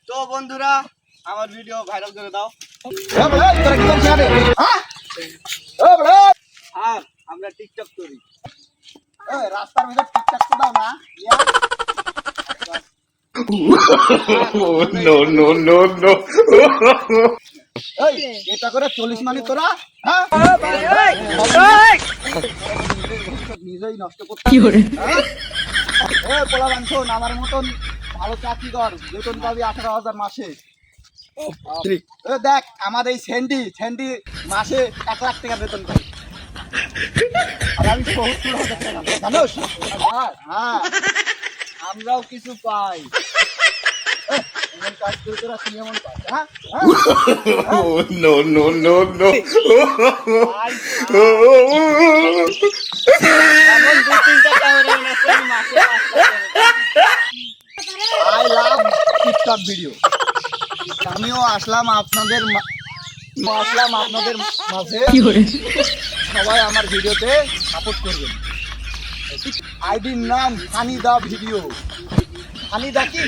তো বন্ধুরা আমার ভিডিও ভাইরাল করে দাও। আর আমরা টিকটক করি। রাস্তার মধ্যে টিকটক তো দাও না। No, no, no, no. এটা করে 40 মানে তোরা হ্যাঁ নিজেই নষ্ট করতে পোলা বান্ধব আমার মতন ভালো চাকরি কর, বেতন পাবি 18,000 মাসে। দেখ আমার এই স্যান্ডি মাসে 1 লাখ টাকা বেতন পাই, আর আমি 70,000 টাকা জানোস? হ্যাঁ আমরাও কিছু পাই। এমন কাজ করে তোরা কি এমন পাস? হ্যাঁ Oh, no, no, no, no. এমন 2-3টা ক্যামেরাম্যান আছে মাসে 5 টাকা। I love TikTok video. আমিও আসলাম আপনাদের মাঝে। সবাই আমার ভিডিওতে সাপোর্ট করবেন। আইডির নাম ফানি দা ভিডিও। ফানি দা কি?